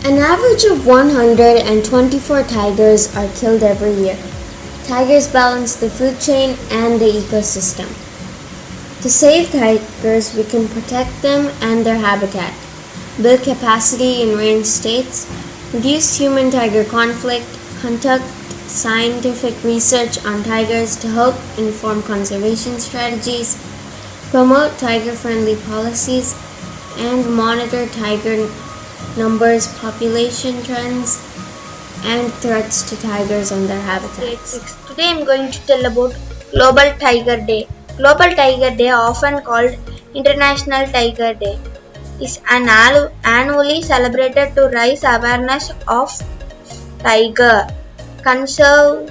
An average of 124 tigers are killed every year. Tigers balance the food chain and the ecosystem. To save tigers, we can protect them and their habitat, build capacity in range states, reduce human-tiger conflict, conduct scientific research on tigers to help inform conservation strategies, promote tiger-friendly policies, and monitor tiger numbers, population trends, and threats to tigers and their habitats. Today I am going to tell about Global Tiger Day. Global Tiger Day, often called International Tiger Day, is annually celebrated to raise awareness of tiger conservation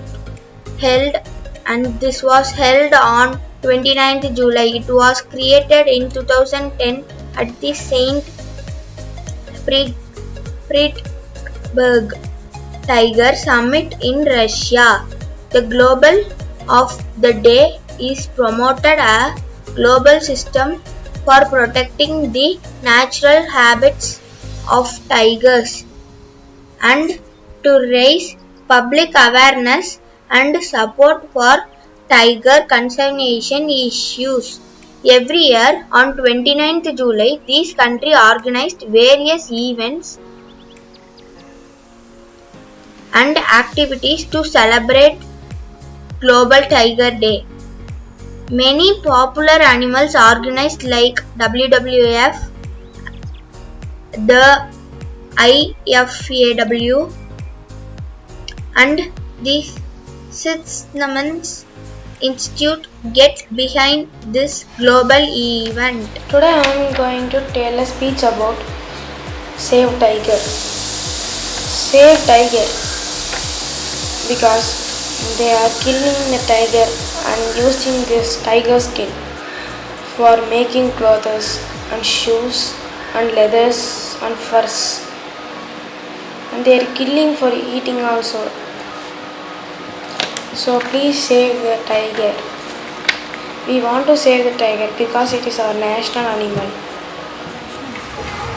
and this was held on 29th July. It was created in 2010 at the St. Petersburg Tiger Summit in Russia. The global of the day is promoted a global system for protecting the natural habitats of tigers and to raise public awareness and support for tiger conservation issues. Every year on 29th July, this country organized various events and activities to celebrate Global Tiger Day. Many popular animals organized like WWF, the IFAW, and the Smithsonian Institute get behind this global event. Today I am going to tell a speech about Save Tiger. Save Tiger because they are killing the tiger and using this tiger skin for making clothes and shoes and leathers and furs. And they are killing for eating also. So please save the tiger. We want to save the tiger because it is our national animal.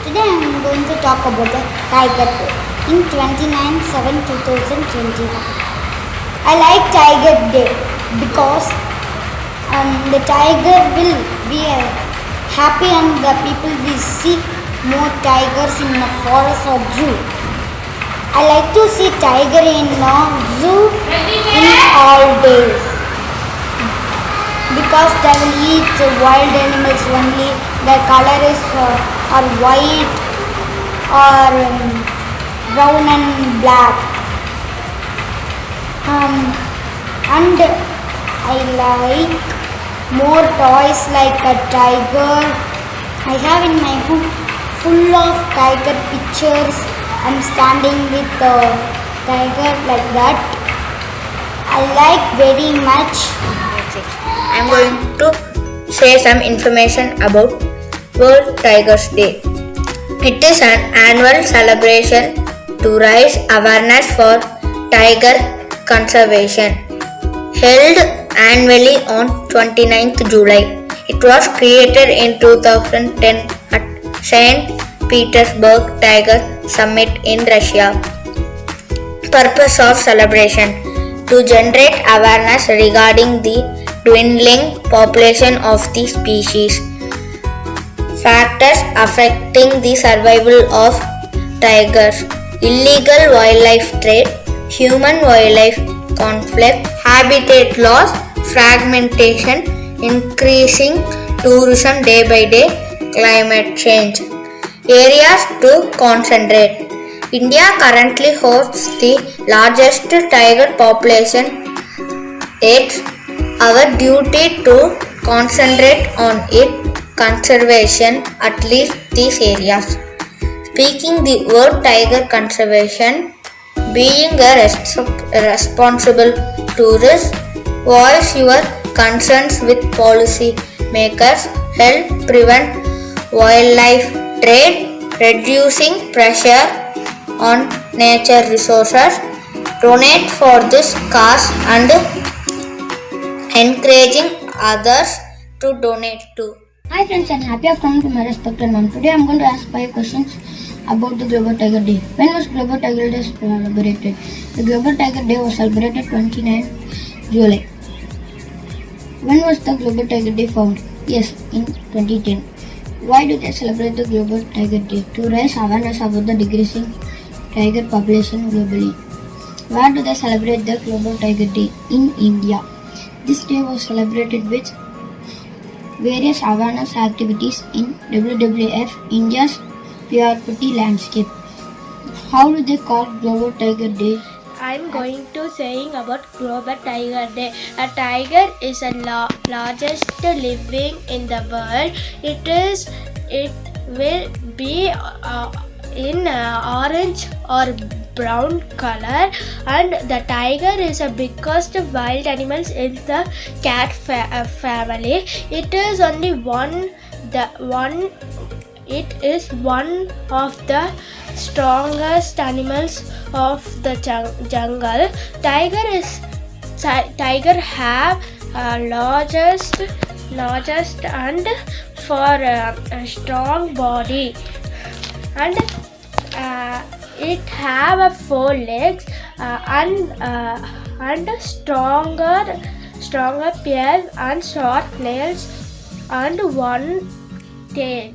Today I am going to talk about the Tiger Day in 29/7/2021. I like Tiger Day because the tiger will be happy and the people will see more tigers in the forest or zoo. I like to see tiger in a zoo in all days because they will eat wild animals only. Their color is or white or brown and black. And I like more toys like a tiger. I have in my home full of tiger pictures. I'm standing with the tiger like that. I like very much. I'm going to share some information about World Tigers Day. It is an annual celebration to raise awareness for tiger conservation, held annually on 29th July. It was created in 2010 at St. Petersburg Tiger Summit in Russia. Purpose of celebration: to generate awareness regarding the dwindling population of the species, factors affecting the survival of tigers, illegal wildlife trade, human-wildlife conflict, habitat loss, fragmentation, increasing tourism day by day, climate change. Areas to concentrate. India currently hosts the largest tiger population. It's our duty to concentrate on its conservation, at least these areas. Speaking the word tiger conservation, being a responsible tourist, voice your concerns with policy makers, help prevent wildlife trade, reducing pressure on nature resources, donate for this cause and encouraging others to donate too. Hi friends, and happy of coming to my respected mom. Today I'm going to ask 5 questions About the Global Tiger Day. When was Global Tiger Day celebrated? The Global Tiger Day was celebrated 29 July. When was the Global Tiger Day found? Yes, in 2010. Why do they celebrate the Global Tiger Day? To raise awareness about the decreasing tiger population globally. Where do they celebrate the Global Tiger Day? In India. This day was celebrated with various awareness activities in WWF, India's PRPT landscape. How do they call Global Tiger Day? I'm going to saying about Global Tiger Day. A tiger is the largest living in the world. It will be in orange or brown color, and the tiger is the biggest wild animals in the cat family. It is only It is one of the strongest animals of the jungle. Tiger have largest and for a strong body, and it have a 4 legs and stronger ears and short nails and one tail.